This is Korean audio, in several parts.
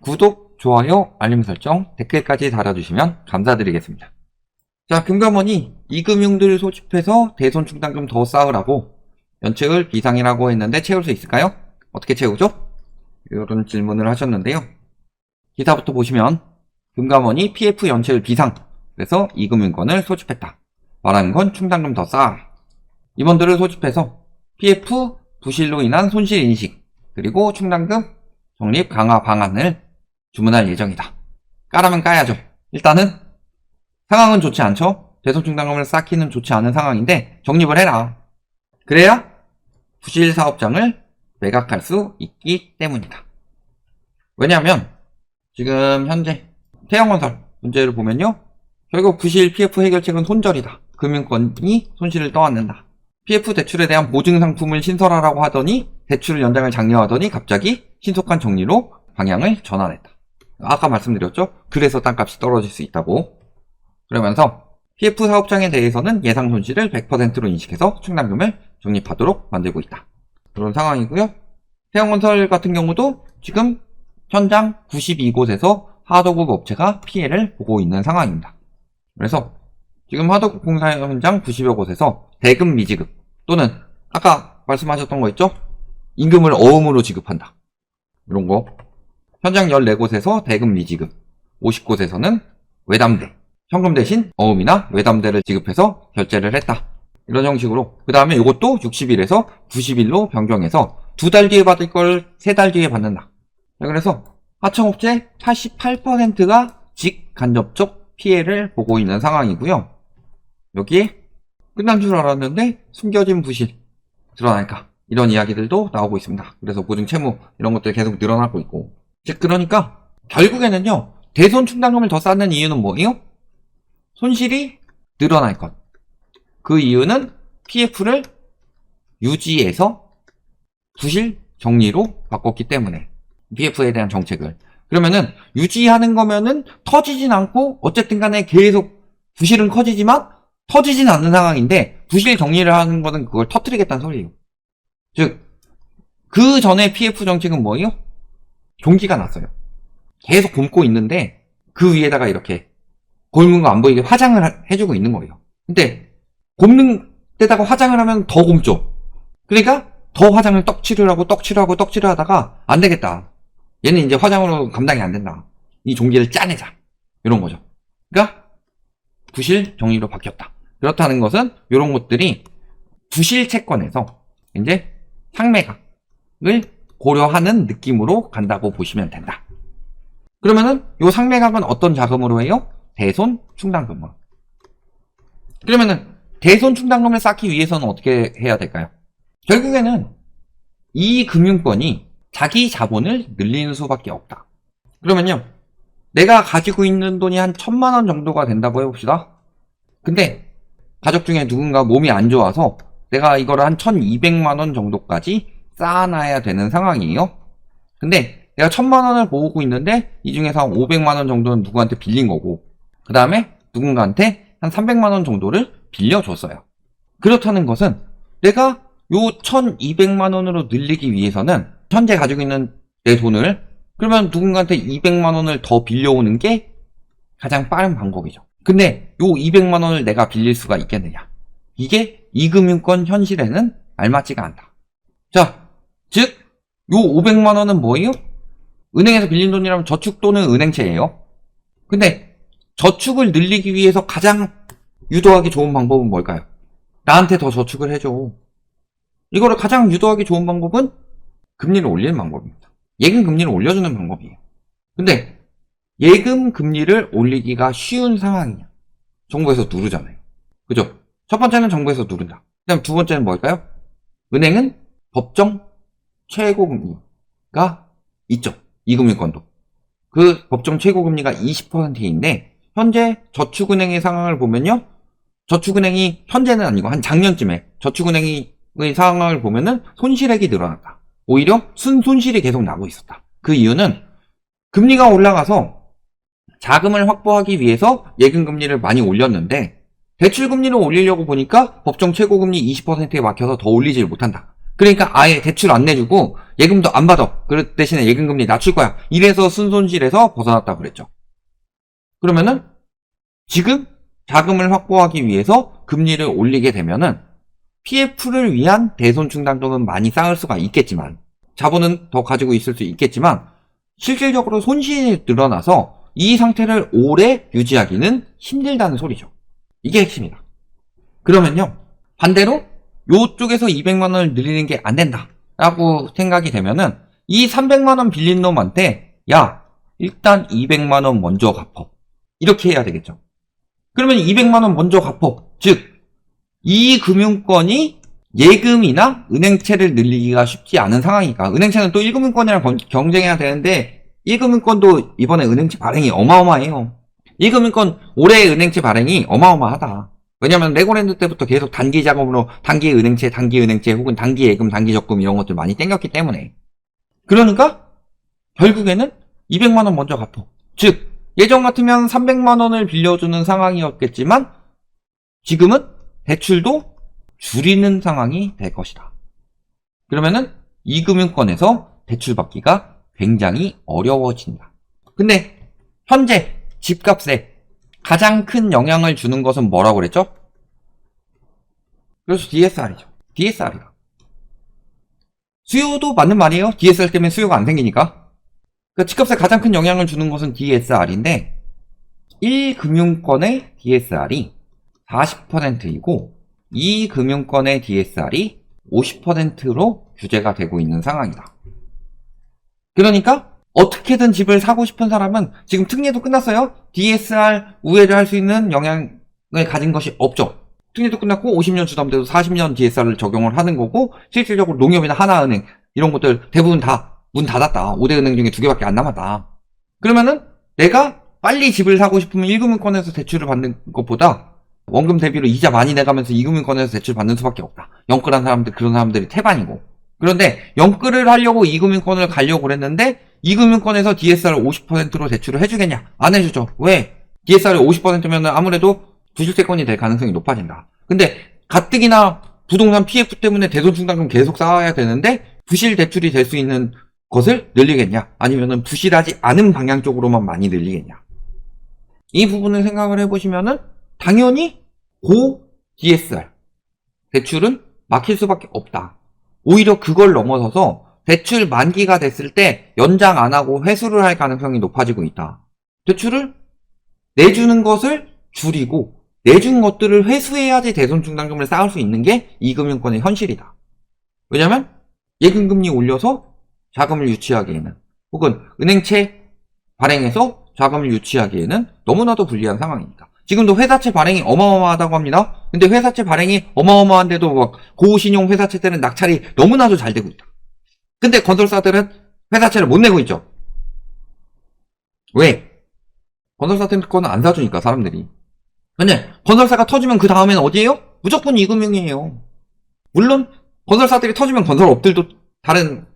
구독, 좋아요, 알림 설정, 댓글까지 달아주시면 감사드리겠습니다. 자, 금감원이 이금융들 소집해서 대손충당금 더 쌓으라고 연체율 비상이라고 했는데 채울 수 있을까요? 어떻게 채우죠? 이런 질문을 하셨는데요. 기사부터 보시면 금감원이 PF 연체율 비상, 그래서 이금융권을 소집했다. 말하는 건 충당금 더 쌓아라. 임원들을 소집해서 PF 부실로 인한 손실 인식, 그리고 충당금 적립 강화 방안을 주문할 예정이다. 까라면 까야죠. 일단은 상황은 좋지 않죠. 대손충당금을 쌓기는 좋지 않은 상황인데 적립을 해라. 그래야 부실 사업장을 매각할 수 있기 때문이다. 왜냐하면 지금 현재 태영건설 문제를 보면요, 결국 부실 PF 해결책은 손절이다. 금융권이 손실을 떠안는다. PF 대출에 대한 보증 상품을 신설하라고 하더니 대출 연장을 장려하더니 갑자기 신속한 정리로 방향을 전환했다. 아까 말씀드렸죠? 그래서 땅값이 떨어질 수 있다고. 그러면서 PF 사업장에 대해서는 예상 손실을 100%로 인식해서 충당금을 적립하도록 만들고 있다. 그런 상황이고요. 태영건설 같은 경우도 지금 현장 92곳에서 하도급 업체가 피해를 보고 있는 상황입니다. 그래서 지금 하도급 공사 현장 90여 곳에서 대금 미지급 또는 아까 말씀하셨던 거 있죠? 임금을 어음으로 지급한다. 이런 거. 현장 14곳에서 대금 미지급, 50곳에서는 외담대, 현금 대신 어음이나 외담대를 지급해서 결제를 했다. 이런 형식으로. 그 다음에 이것도 60일에서 90일로 변경해서 2달 뒤에 받을 걸 3달 뒤에 받는다. 그래서 하청업체 88%가 직간접적 피해를 보고 있는 상황이고요. 여기에 끝난 줄 알았는데 숨겨진 부실 드러날까? 이런 이야기들도 나오고 있습니다. 그래서 보증 채무 이런 것들이 계속 늘어나고 있고. 즉 그러니까 결국에는요, 대손 충당금을 더 쌓는 이유는 뭐예요? 손실이 늘어날 것. 그 이유는 PF를 유지해서 부실 정리로 바꿨기 때문에. PF에 대한 정책을. 그러면은 유지하는 거면은 터지진 않고 어쨌든 간에 계속 부실은 커지지만 터지진 않는 상황인데 부실 정리를 하는 거는 그걸 터뜨리겠다는 소리예요. 즉 그 전에 PF 정책은 뭐예요? 종기가 났어요. 계속 굼고 있는데 그 위에다가 이렇게 굼은 거 안 보이게 화장을 해주고 있는 거예요. 근데 굼는 데다가 화장을 하면 더 굼죠. 그러니까 더 화장을 떡칠을 하다가 안 되겠다. 얘는 이제 화장으로 감당이 안 된다. 이 종기를 짜내자. 이런 거죠. 그러니까 부실 정리로 바뀌었다. 그렇다는 것은 이런 것들이 부실 채권에서 이제 상매각을 고려하는 느낌으로 간다고 보시면 된다. 그러면은 이 상매각은 어떤 자금으로 해요? 대손 충당금으로. 그러면은 대손 충당금을 쌓기 위해서는 어떻게 해야 될까요? 결국에는 이 금융권이 자기 자본을 늘리는 수밖에 없다. 그러면요, 내가 가지고 있는 돈이 한 1000만 원 정도가 된다고 해봅시다. 근데 가족 중에 누군가 몸이 안 좋아서 내가 이거를 한 1200만 원 정도까지 쌓아놔야 되는 상황이에요. 근데 내가 1000만 원을 모으고 있는데 이 중에서 한 500만 원 정도는 누구한테 빌린 거고, 그 다음에 누군가한테 한 300만 원 정도를 빌려줬어요. 그렇다는 것은 내가 요 1200만 원으로 늘리기 위해서는 현재 가지고 있는 내 돈을, 그러면 누군가한테 200만 원을 더 빌려오는 게 가장 빠른 방법이죠. 근데 요 200만 원을 내가 빌릴 수가 있겠느냐? 이게 이금융권 현실에는 알맞지가 않다. 자, 즉, 요 500만 원은 뭐예요? 은행에서 빌린 돈이라면 저축 또는 은행채예요. 근데 저축을 늘리기 위해서 가장 유도하기 좋은 방법은 뭘까요? 나한테 더 저축을 해줘. 이거를 가장 유도하기 좋은 방법은 금리를 올리는 방법입니다. 예금 금리를 올려주는 방법이에요. 근데 예금 금리를 올리기가 쉬운 상황이냐? 정부에서 누르잖아요. 그죠? 첫 번째는 정부에서 누른다. 그다음 두 번째는 뭘까요? 은행은 법정 최고금리가 있죠. 이금융권도. 그 법정 최고금리가 20%인데 현재 저축은행의 상황을 보면요, 저축은행이 현재는 아니고 한 작년쯤에 저축은행의 상황을 보면은 손실액이 늘어났다. 오히려 순손실이 계속 나고 있었다. 그 이유는 금리가 올라가서 자금을 확보하기 위해서 예금금리를 많이 올렸는데 대출금리를 올리려고 보니까 법정 최고금리 20%에 막혀서 더 올리질 못한다. 그러니까 아예 대출 안 내주고 예금도 안 받아. 그 대신에 예금금리 낮출 거야. 이래서 순손실에서 벗어났다고 그랬죠. 그러면은 지금 자금을 확보하기 위해서 금리를 올리게 되면은 PF를 위한 대손충당금은 많이 쌓을 수가 있겠지만, 자본은 더 가지고 있을 수 있겠지만 실질적으로 손실이 늘어나서 이 상태를 오래 유지하기는 힘들다는 소리죠. 이게 핵심이다. 그러면요, 반대로 요쪽에서 200만원을 늘리는 게 안 된다 라고 생각이 되면은 이 300만원 빌린 놈한테 야, 일단 200만원 먼저 갚어, 이렇게 해야 되겠죠. 그러면 200만원 먼저 갚어, 즉 이 금융권이 예금이나 은행채를 늘리기가 쉽지 않은 상황이니까, 은행채는 또 1금융권이랑 경쟁해야 되는데 1금융권도 이번에 은행채 발행이 어마어마해요. 1금융권 올해 은행채 발행이 어마어마하다. 왜냐면 레고랜드 때부터 계속 단기 자금으로 단기 은행채 혹은 단기 예금, 단기 적금 이런 것들 많이 땡겼기 때문에. 그러니까 결국에는 200만원 먼저 갚어. 즉 예전 같으면 300만원을 빌려주는 상황이었겠지만 지금은 대출도 줄이는 상황이 될 것이다. 그러면은 이 금융권에서 대출 받기가 굉장히 어려워진다. 근데 현재 집값에 가장 큰 영향을 주는 것은 뭐라고 그랬죠? 그래서 DSR이죠. DSR이다. 수요도 맞는 말이에요. DSR 때문에 수요가 안 생기니까. 그러니까 집값에 가장 큰 영향을 주는 것은 DSR인데 1금융권의 DSR이 40%이고 이 금융권의 DSR이 50%로 규제가 되고 있는 상황이다. 그러니까 어떻게든 집을 사고 싶은 사람은 지금 특례도 끝났어요. DSR 우회를 할 수 있는 영향을 가진 것이 없죠. 특례도 끝났고 50년 주담대도 40년 DSR을 적용을 하는 거고, 실질적으로 농협이나 하나은행 이런 것들 대부분 다 문 닫았다. 5대 은행 중에 2개밖에 안 남았다. 그러면은 내가 빨리 집을 사고 싶으면 1금융권에서 대출을 받는 것보다 원금 대비로 이자 많이 내가면서 2금융권에서 대출 받는 수밖에 없다. 영끌한 사람들, 그런 사람들이 태반이고. 그런데 영끌을 하려고 2금융권을 가려고 그랬는데 2금융권에서 DSR 50%로 대출을 해주겠냐? 안 해주죠. 왜? DSR이 50%면 아무래도 부실채권이 될 가능성이 높아진다. 근데 가뜩이나 부동산 PF 때문에 대손충당금 계속 쌓아야 되는데 부실 대출이 될 수 있는 것을 늘리겠냐? 아니면은 부실하지 않은 방향 쪽으로만 많이 늘리겠냐? 이 부분을 생각을 해보시면은 당연히 고 DSR 대출은 막힐 수밖에 없다. 오히려 그걸 넘어서서 대출 만기가 됐을 때 연장 안 하고 회수를 할 가능성이 높아지고 있다. 대출을 내주는 것을 줄이고 내준 것들을 회수해야지 대손충당금을 쌓을 수 있는 게 이 금융권의 현실이다. 왜냐면 예금금리 올려서 자금을 유치하기에는, 혹은 은행채 발행해서 자금을 유치하기에는 너무나도 불리한 상황입니다. 지금도 회사채 발행이 어마어마하다고 합니다. 근데 회사채 발행이 어마어마한데도 막 고신용 회사채 때는 낙찰이 너무나도 잘 되고 있다. 근데 건설사들은 회사채를 못 내고 있죠. 왜? 건설사들 거는 안 사주니까, 사람들이. 근데 건설사가 터지면 그 다음에는 어디예요? 무조건 이금융이에요. 물론 건설사들이 터지면 건설업들도, 다른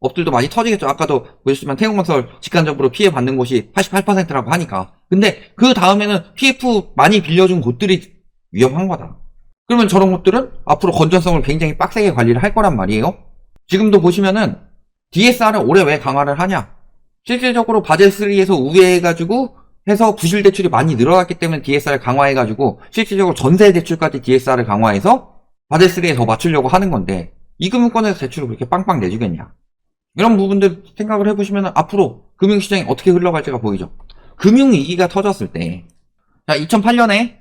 업들도 많이 터지겠죠. 아까도 보셨지만 태국건설 직간접으로 피해받는 곳이 88%라고 하니까. 근데 그 다음에는 PF 많이 빌려준 곳들이 위험한 거다. 그러면 저런 곳들은 앞으로 건전성을 굉장히 빡세게 관리를 할 거란 말이에요. 지금도 보시면은 DSR을 올해 왜 강화를 하냐? 실질적으로 바젤3에서 우회해가지고 해서 부실 대출이 많이 늘어났기 때문에 DSR을 강화해가지고 실질적으로 전세 대출까지 DSR을 강화해서 바젤3에 더 맞추려고 하는 건데, 이 금융권에서 대출을 그렇게 빵빵 내주겠냐? 이런 부분들 생각을 해보시면 앞으로 금융시장이 어떻게 흘러갈지가 보이죠. 금융위기가 터졌을 때, 자, 2008년에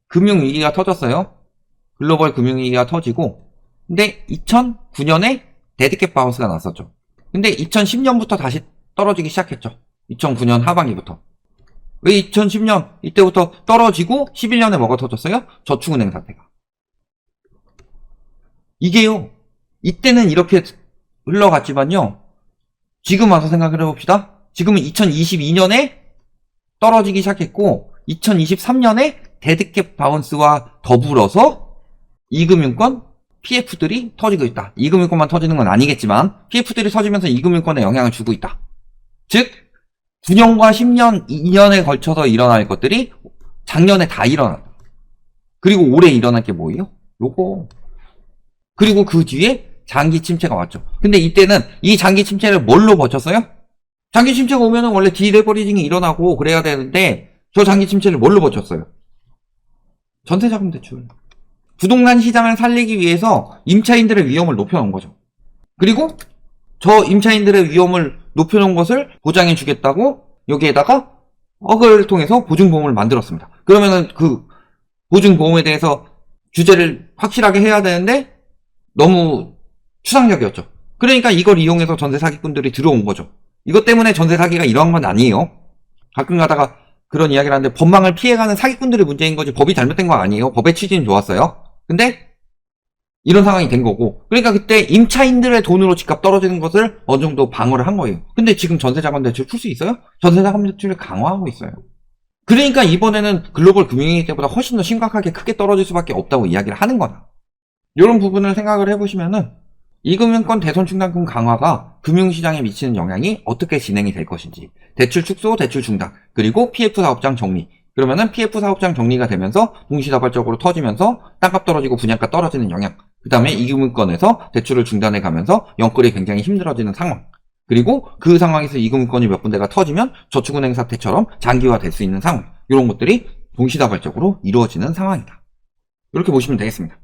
금융위기가 터졌어요. 글로벌 금융위기가 터지고, 근데 2009년에 데드캣 바운스가 났었죠. 근데 2010년부터 다시 떨어지기 시작했죠. 2009년 하반기부터. 왜 2010년 이때부터 떨어지고 11년에 뭐가 터졌어요? 저축은행 사태가. 이게요, 이때는 이렇게 흘러갔지만요, 지금 와서 생각을 해봅시다. 지금은 2022년에 떨어지기 시작했고 2023년에 데드캣 바운스와 더불어서 이금융권 PF들이 터지고 있다. 이금융권만 터지는 건 아니겠지만 PF들이 터지면서 이금융권에 영향을 주고 있다. 즉 9년과 10년, 2년에 걸쳐서 일어날 것들이 작년에 다 일어났다. 그리고 올해 일어날 게 뭐예요? 요거. 그리고 그 뒤에 장기 침체가 왔죠. 근데 이때는 이 장기 침체를 뭘로 버텼어요? 장기 침체가 오면은 원래 디레버리징이 일어나고 그래야 되는데 저 장기 침체를 뭘로 버텼어요? 전세자금 대출. 부동산 시장을 살리기 위해서 임차인들의 위험을 높여놓은 거죠. 그리고 저 임차인들의 위험을 높여놓은 것을 보장해 주겠다고 여기에다가 억을 통해서 보증보험을 만들었습니다. 그러면은 그 보증보험에 대해서 규제를 확실하게 해야 되는데 너무 추상적이었죠. 그러니까 이걸 이용해서 전세 사기꾼들이 들어온 거죠. 이것 때문에 전세 사기가 일어난 건 아니에요. 가끔 가다가 그런 이야기를 하는데 법망을 피해가는 사기꾼들이 문제인 거지 법이 잘못된 거 아니에요. 법의 취지는 좋았어요. 근데 이런 상황이 된 거고, 그러니까 그때 임차인들의 돈으로 집값 떨어지는 것을 어느 정도 방어를 한 거예요. 근데 지금 전세자금 대출 풀 수 있어요? 전세자금 대출을 강화하고 있어요. 그러니까 이번에는 글로벌 금융위기 때보다 훨씬 더 심각하게 크게 떨어질 수밖에 없다고 이야기를 하는 거다. 이런 부분을 생각을 해보시면은 이금융권 대손충당금 강화가 금융시장에 미치는 영향이 어떻게 진행이 될 것인지, 대출 축소, 대출 중단, 그리고 PF 사업장 정리. 그러면은 PF 사업장 정리가 되면서 동시다발적으로 터지면서 땅값 떨어지고 분양가 떨어지는 영향. 그 다음에 이금융권에서 대출을 중단해 가면서 영끌이 굉장히 힘들어지는 상황. 그리고 그 상황에서 이금융권이 몇 군데가 터지면 저축은행 사태처럼 장기화 될 수 있는 상황. 이런 것들이 동시다발적으로 이루어지는 상황이다. 이렇게 보시면 되겠습니다.